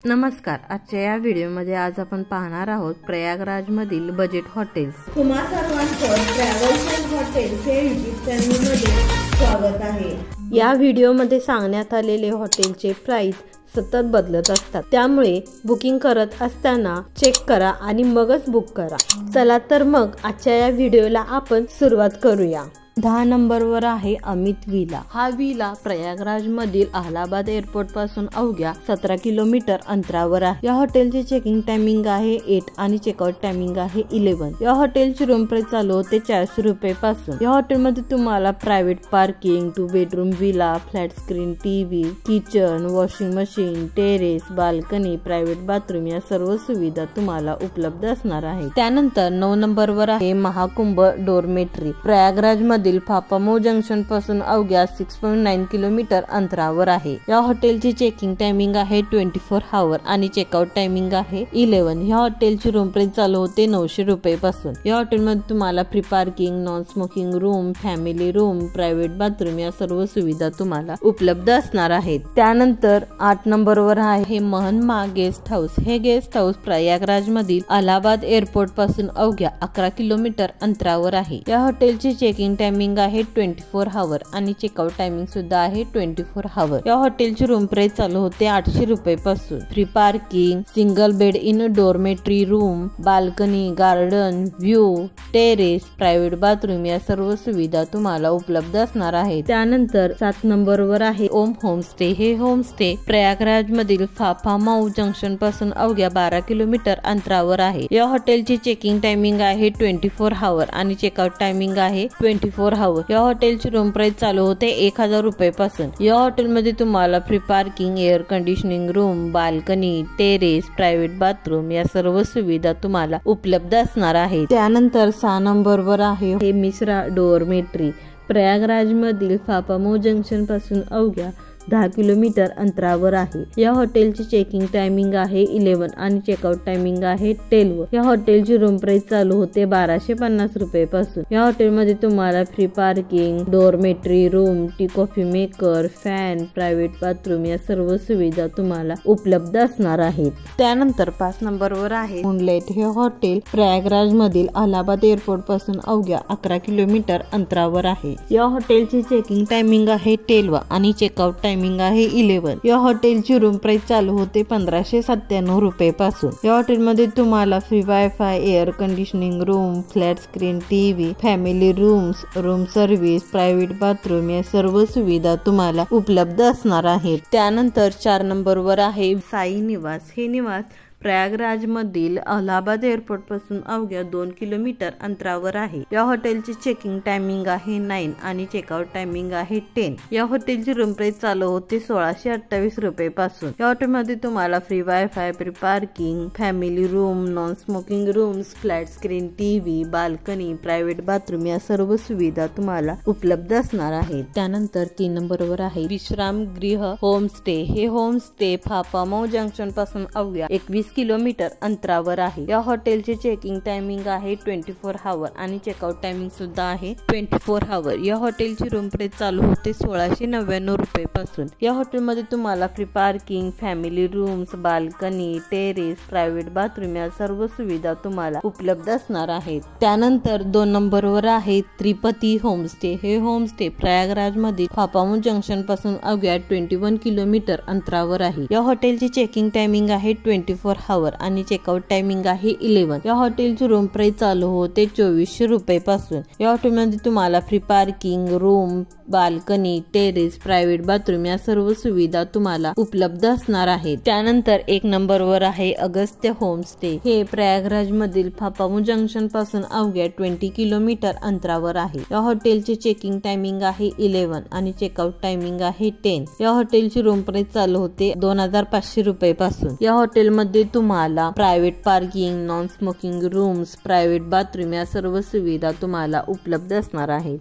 नमस्कार, आजच्या या व्हिडिओमध्ये आज आपण पाहणार आहोत प्रयागराज मधील बजेट हॉटेल्स। तुम्हा सर्वांचं ट्रॅव्हल्स अँड हॉटेल्स हे यूट्यूब चॅनलमध्ये स्वागत आहे। या व्हिडिओमध्ये सांगण्यात आलेले हॉटेलचे प्राइस सतत बदलत असतात, त्यामुळे बुकिंग करत असताना चेक करा आणि मगच बुक करा। चला तर मग आजच्या या व्हिडिओला आपण सुरुवात करूया। 10 नंबरवर आहे अमित विला। हा विला प्रयागराज मधील अलाहाबाद एअरपोर्ट पासून अवघ्या 17 किलोमीटर अंतरावर आहे। या हॉटेलचे चेकिंग टायमिंग आहे 8 आणि चेकआउट टायमिंग आहे 11। या हॉटेलची रूम प्राइस चालू होते 400 रुपये पासून। या हॉटेलमध्ये तुम्हाला private parking, 2 bedroom villa, flat screen TV, kitchen, washing machine, terrace, balcony, private bathroom या सर्व सुविधा तुम्हाला उपलब्ध असणार आहे। त्यानंतर 9 नंबरवर आहे महाकुंभ डॉर्मेटरी। प्रयागराज मध्ये फाफामऊ जंक्शन पासून अवघ्या 6.9 किलोमीटर अंतरावर आहे। या हॉटेलची चेकिंग टायमिंग आहे 24 आवर आणि चेकआउट टायमिंग आहे 11। या हॉटेलची रूम प्राइस चालू होते 900 रुपये पासून। या हॉटेलमध्ये तुम्हाला free parking, non smoking room, family room, private bathroom या सर्व सुविधा तुम्हाला उपलब्ध असणार आहेत। त्यानंतर 8 नंबरवर आहे महनमा गेस्ट हाऊस। हे गेस्ट हाऊस प्रयागराज मधील अलाहाबाद एअरपोर्ट पासून अवघ्या 11 किलोमीटर अंतरावर आहे। या हॉटेलची चेकिंग टायमिंग आहे 24 आवर आणि चेकआउट टायमिंग सुद्धा आहे 24 आवर। या हॉटेलची रूम प्राइस चालू होते 800 रुपये पासून। Free parking, single bed in dormitory room, balcony, garden, view, terrace, private bathroom या सर्व सुविधा तुम्हाला उपलब्ध असणार आहेत। त्यानंतर 7 नंबरवर आहे ओम होमस्टे। हे होमस्टे प्रयागराज मधील फाफामऊ जंक्शन पासून अवघ्या 12 किलोमीटर अंतरावर आहे। या हॉटेलची चेकिंग टायमिंग आहे 24 आवर आणि चेकआउट टायमिंग आहे 24 आवर। या हॉटेलची रूम प्राइस चालू होते 1000 रुपये पासून। या हॉटेलमध्ये तुम्हाला free parking, air conditioning room, balcony, terrace, private bathroom या सर्व सुविधा तुम्हाला उपलब्ध असणार आहेत। त्यानंतर 6 नंबरवर आहे हे मिश्रा डॉर्मेटरी। प्रयागराज मधील फाफामऊ जंक्शन पासून अवघ्या 10 किलोमीटर अंतरावर आहे। या हॉटेलची चेकिंग टायमिंग आहे 11 आणि चेकआउट टायमिंग आहे 12। या हॉटेलची रूम प्राइस चालू होते 1250 रुपये पासून। या हॉटेलमध्ये तुम्हाला free parking, dormitory room, tea coffee maker, fan, private bathroom या सर्व सुविधा तुम्हाला उपलब्ध असणार आहेत। त्यानंतर 5 नंबरवर आहे मूनलाइट। हे हॉटेल प्रयागराज मधील अलाहाबाद एअरपोर्ट पासून अवघ्या 11 किलोमीटर अंतरावर आहे। या हॉटेलची चेकिंग टायमिंग आहे 12 आणि चेकआउट टायमिंग आहे 11। या हॉटेलची रूम प्राइस चालू होते 1597 रुपये पासून। या हॉटेलमध्ये तुम्हाला free wifi, air conditioning room, flat screen TV, family rooms, room service, private bathroom या सर्व सुविधा तुम्हाला उपलब्ध असणार आहेत। त्यानंतर 4 नंबरवर आहे साई निवास। हे निवास प्रयागराज मधील अलाहाबाद एअरपोर्ट पासून अवघ्या 2 किलोमीटर अंतरावर आहे। या हॉटेलची चेकिंग टायमिंग आहे 9 आणि चेकआउट टायमिंग आहे 10। या हॉटेलची रूम प्राइस चालू होते 1628 रुपये पासून। या हॉटेलमध्ये तुम्हाला free wifi, free parking, family room, non smoking rooms, flat screen TV, balcony, private bathroom या सर्व सुविधा तुम्हाला उपलब्ध असणार आहेत। त्यानंतर 3 नंबरवर आहे विश्राम गृह होमस्टे। हे होमस्टे फाफामऊ जंक्शन पासून अवघ्या 21 किलोमीटर अंतरावर आहे। या हॉटेलचे चेकिंग टायमिंग आहे 24 आवर आणि चेकआउट टायमिंग सुद्धा आहे 24 आवर। या हॉटेलची रूम प्राइस चालू होते 1699 रुपये पासून। या हॉटेलमध्ये तुम्हाला free parking, family rooms, balcony, terrace, private bathroom या सर्व सुविधा तुम्हाला उपलब्ध असणार आहेत। त्यानंतर 2 नंबरवर आहे त्रिपती होमस्टे। हे होमस्टे प्रयागराज मधील फाफामऊ जंक्शन पासून अवघ्या 21 किलोमीटर अंतरावर आहे। या हॉटेलची चेकिंग टायमिंग आहे 24 आवर आणि चेकआउट टायमिंग आहे 11। या हॉटेलची रूम प्राइस चालू होते 2400 रुपये पासून। या हॉटेलमध्ये तुम्हाला free parking, room, balcony, terrace, private bathroom या सर्व सुविधा तुम्हाला उपलब्ध असणार आहेत। त्यानंतर 1 नंबरवर आहे अगस्त्य होमस्टे। हे प्रयागराज मधील फाफामऊ जंक्शन पासून अवघ्या 20 किलोमीटर अंतरावर आहे। या हॉटेलचे चेकिंग टायमिंग आहे 11 आणि चेकआउट टायमिंग आहे 10। या हॉटेलची रूम प्राइस चालू होते 2500 रुपये पासून। या हॉटेलमध्ये तुम्हाला private parking, non smoking rooms, private bathroom या सर्व सुविधा तुम्हाला उपलब्ध असणार आहेत।